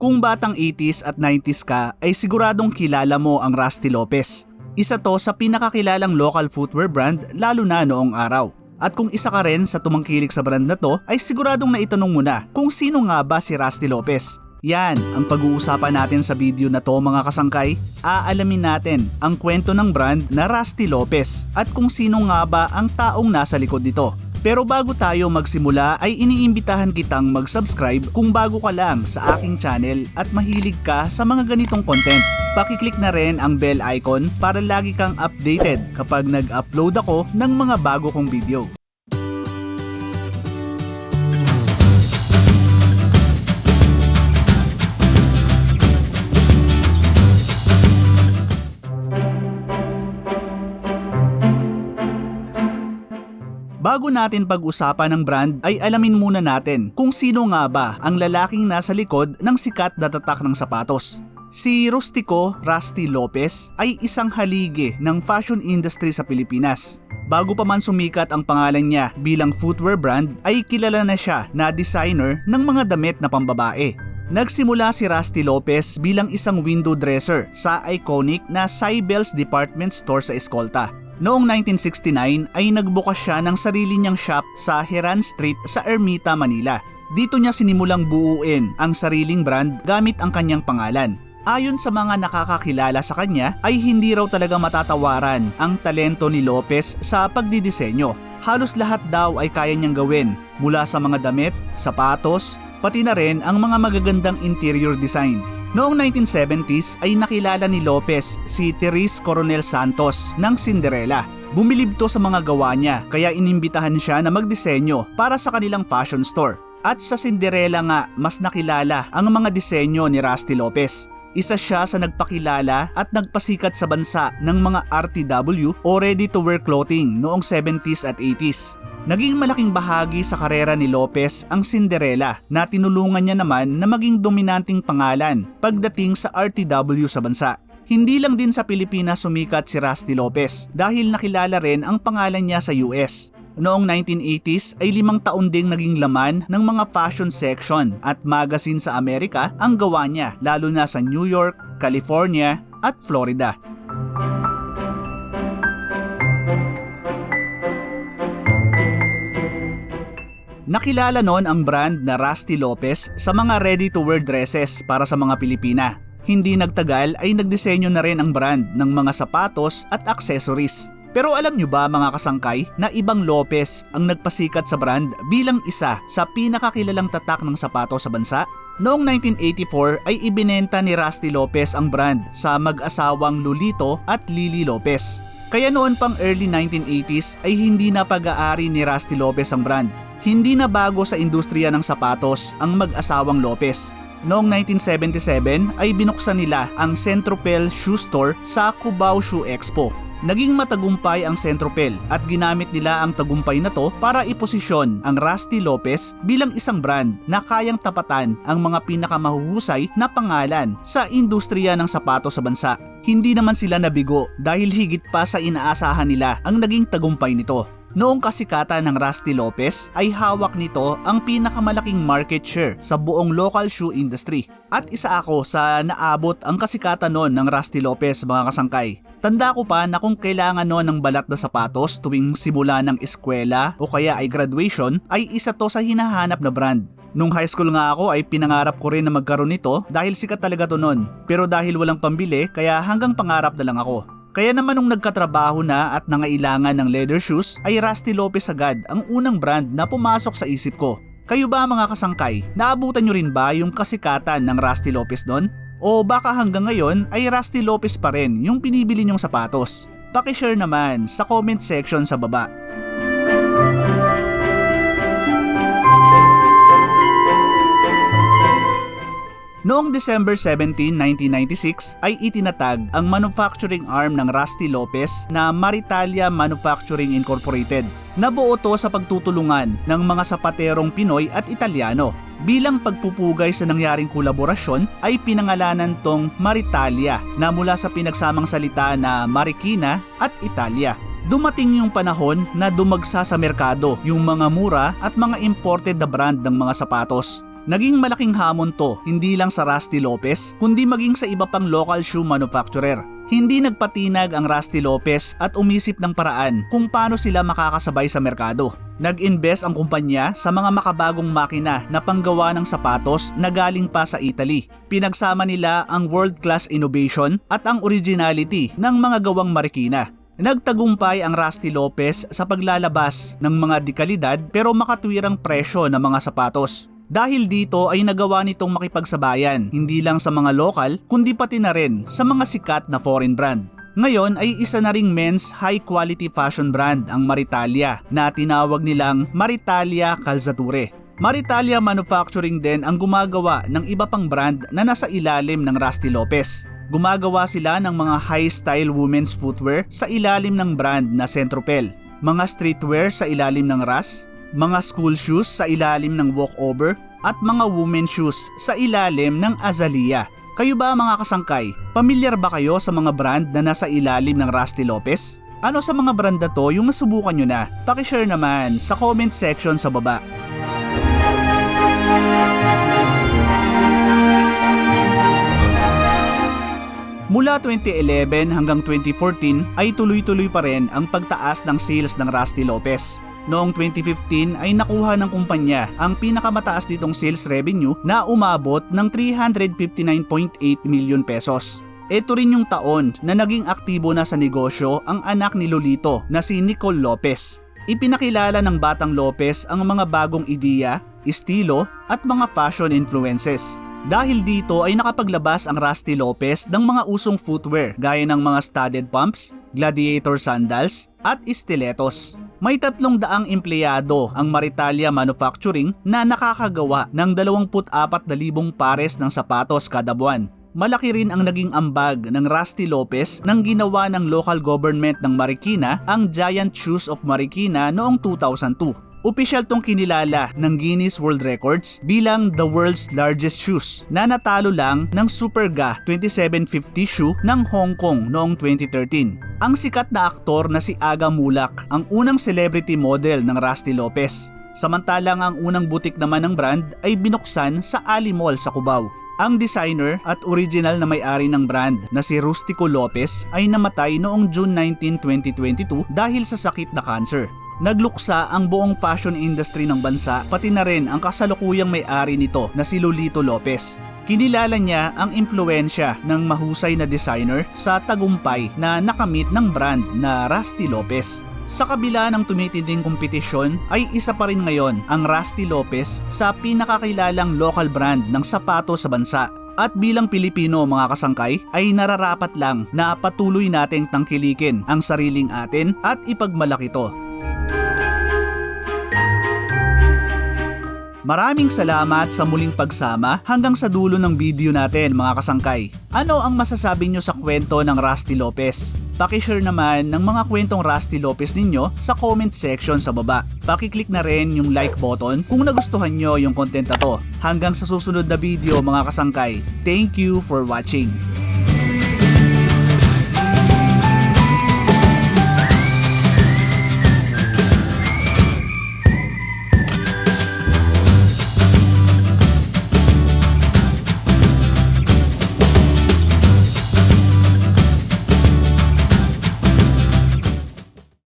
Kung batang 80s at 90s ka ay siguradong kilala mo ang Rusty Lopez. Isa to sa pinakakilalang local footwear brand lalo na noong araw. At kung isa ka rin sa tumangkilik sa brand na to ay siguradong naitanong mo na kung sino nga ba si Rusty Lopez. Yan ang pag-uusapan natin sa video na to mga kasangkay. Aalamin natin ang kwento ng brand na Rusty Lopez at kung sino nga ba ang taong nasa likod nito. Pero bago tayo magsimula ay iniimbitahan kitang mag-subscribe kung bago ka lang sa aking channel at mahilig ka sa mga ganitong content. Pakiclick na rin ang bell icon para lagi kang updated kapag nag-upload ako ng mga bago kong video. Bago natin pag-usapan ng brand ay alamin muna natin kung sino nga ba ang lalaking nasa likod ng sikat na tatak ng sapatos. Si Rustico Rusty Lopez ay isang haligi ng fashion industry sa Pilipinas. Bago pa man sumikat ang pangalan niya bilang footwear brand ay kilala na siya na designer ng mga damit na pambabae. Nagsimula si Rusty Lopez bilang isang window dresser sa iconic na Cybels Department Store sa Escolta. Noong 1969 ay nagbukas siya ng sarili niyang shop sa Heran Street sa Ermita, Manila. Dito niya sinimulang buuin ang sariling brand gamit ang kanyang pangalan. Ayon sa mga nakakakilala sa kanya ay hindi raw talaga matatawaran ang talento ni Lopez sa pagdidisenyo. Halos lahat daw ay kaya niyang gawin mula sa mga damit, sapatos, pati na rin ang mga magagandang interior design. Noong 1970s ay nakilala ni Lopez si Therese Coronel Santos ng Cinderella. Bumilib to sa mga gawa niya kaya inimbitahan siya na magdisenyo para sa kanilang fashion store. At sa Cinderella nga mas nakilala ang mga disenyo ni Rusty Lopez. Isa siya sa nagpakilala at nagpasikat sa bansa ng mga RTW o ready-to-wear clothing noong 70s at 80s. Naging malaking bahagi sa karera ni Lopez ang Cinderella na tinulungan niya naman na maging dominanteng pangalan pagdating sa RTW sa bansa. Hindi lang din sa Pilipinas sumikat si Rusty Lopez dahil nakilala rin ang pangalan niya sa US. Noong 1980s ay 5 taon ding naging laman ng mga fashion section at magazine sa Amerika ang gawa niya lalo na sa New York, California at Florida. Nakilala noon ang brand na Rusty Lopez sa mga ready-to-wear dresses para sa mga Pilipina. Hindi nagtagal ay nagdisenyo na rin ang brand ng mga sapatos at accessories. Pero alam nyo ba mga kasangkay na ibang Lopez ang nagpasikat sa brand bilang isa sa pinakakilalang tatak ng sapatos sa bansa? Noong 1984 ay ibinenta ni Rusty Lopez ang brand sa mag-asawang Lolito at Lily Lopez. Kaya noon pang early 1980s ay hindi na pag-aari ni Rusty Lopez ang brand. Hindi na bago sa industriya ng sapatos ang mag-asawang Lopez. Noong 1977 ay binuksan nila ang Centropel Shoe Store sa Cubao Shoe Expo. Naging matagumpay ang Centropel at ginamit nila ang tagumpay na to para iposisyon ang Rusty Lopez bilang isang brand na kayang tapatan ang mga pinakamahuhusay na pangalan sa industriya ng sapatos sa bansa. Hindi naman sila nabigo dahil higit pa sa inaasahan nila ang naging tagumpay nito. Noong kasikatan ng Rusty Lopez ay hawak nito ang pinakamalaking market share sa buong local shoe industry. At isa ako sa naabot ang kasikatan noon ng Rusty Lopez mga kasangkay. Tanda ko pa na kung kailangan noon ng balat na sapatos tuwing simula ng eskwela o kaya ay graduation ay isa to sa hinahanap na brand. Nung high school nga ako ay pinangarap ko rin na magkaroon nito dahil sikat talaga to noon. Pero dahil walang pambili kaya hanggang pangarap na lang ako. Kaya naman nung nagkatrabaho na at nangailangan ng leather shoes ay Rusty Lopez agad ang unang brand na pumasok sa isip ko. Kayo ba mga kasangkay, naabutan nyo rin ba yung kasikatan ng Rusty Lopez doon? O baka hanggang ngayon ay Rusty Lopez pa rin yung pinibili nyong sapatos? Paki-share naman sa comment section sa baba. Noong December 17, 1996 ay itinatag ang manufacturing arm ng Rusty Lopez na Maritalia Manufacturing Incorporated. Nabuo to sa pagtutulungan ng mga sapaterong Pinoy at Italyano. Bilang pagpupugay sa nangyaring kolaborasyon ay pinangalanan tong Maritalia na mula sa pinagsamang salita na Marikina at Italia. Dumating yung panahon na dumagsa sa merkado yung mga mura at mga imported na brand ng mga sapatos. Naging malaking hamon to hindi lang sa Rusty Lopez kundi maging sa iba pang local shoe manufacturer. Hindi nagpatinag ang Rusty Lopez at umisip ng paraan kung paano sila makakasabay sa merkado. Nag-invest ang kumpanya sa mga makabagong makina na panggawa ng sapatos na galing pa sa Italy. Pinagsama nila ang world-class innovation at ang originality ng mga gawang Marikina. Nagtagumpay ang Rusty Lopez sa paglalabas ng mga dekalidad pero makatwirang presyo ng mga sapatos. Dahil dito ay nagawa nitong makipagsabayan hindi lang sa mga lokal kundi pati na rin sa mga sikat na foreign brand. Ngayon ay isa na ring men's high quality fashion brand ang Maritalia na tinawag nilang Maritalia Calzature. Maritalia Manufacturing din ang gumagawa ng iba pang brand na nasa ilalim ng Rusty Lopez. Gumagawa sila ng mga high-style women's footwear sa ilalim ng brand na Centropel, mga streetwear sa ilalim ng Ras, mga school shoes sa ilalim ng Walkover at mga women's shoes sa ilalim ng Azalea. Kayo ba mga kasangkay, pamilyar ba kayo sa mga brand na nasa ilalim ng Rusty Lopez? Ano sa mga brand na to yung nasubukan nyo na? Pakishare naman sa comment section sa baba. Mula 2011 hanggang 2014 ay tuloy-tuloy pa rin ang pagtaas ng sales ng Rusty Lopez. Noong 2015 ay nakuha ng kumpanya ang pinakamataas ditong sales revenue na umabot ng 359.8 million pesos. Ito rin yung taon na naging aktibo na sa negosyo ang anak ni Lolito na si Nicole Lopez. Ipinakilala ng Batang Lopez ang mga bagong ideya, estilo at mga fashion influences. Dahil dito ay nakapaglabas ang Rusty Lopez ng mga usong footwear gaya ng mga studded pumps, gladiator sandals at stilettos. May 300 empleyado ang Maritalia Manufacturing na nakakagawa ng 24,000 pares ng sapatos kada buwan. Malaki rin ang naging ambag ng Rusty Lopez nang ginawa ng local government ng Marikina ang Giant Shoes of Marikina noong 2002. Opisyal tong kinilala ng Guinness World Records bilang the world's largest shoes na natalo lang ng Superga 2750 shoe ng Hong Kong noong 2013. Ang sikat na aktor na si Aga Mulak ang unang celebrity model ng Rusty Lopez. Samantalang ang unang butik naman ng brand ay binuksan sa Ali Mall sa Cubao. Ang designer at original na may-ari ng brand na si Rustico Lopez ay namatay noong June 19, 2022 dahil sa sakit na cancer. Nagluksa ang buong fashion industry ng bansa pati na rin ang kasalukuyang may-ari nito na si Lolito Lopez. Kinilala niya ang impluensya ng mahusay na designer sa tagumpay na nakamit ng brand na Rusty Lopez. Sa kabila ng tumitinding kompetisyon ay isa pa rin ngayon ang Rusty Lopez sa pinakakilalang local brand ng sapatos sa bansa. At bilang Pilipino mga kasangkay ay nararapat lang na patuloy nating tangkilikin ang sariling atin at ipagmalaki to. Maraming salamat sa muling pagsama hanggang sa dulo ng video natin mga kasangkay. Ano ang masasabi nyo sa kwento ng Rusty Lopez? Pakishare naman ng mga kwentong Rusty Lopez ninyo sa comment section sa baba. Pakiclick na rin yung like button kung nagustuhan nyo yung content na to. Hanggang sa susunod na video mga kasangkay. Thank you for watching.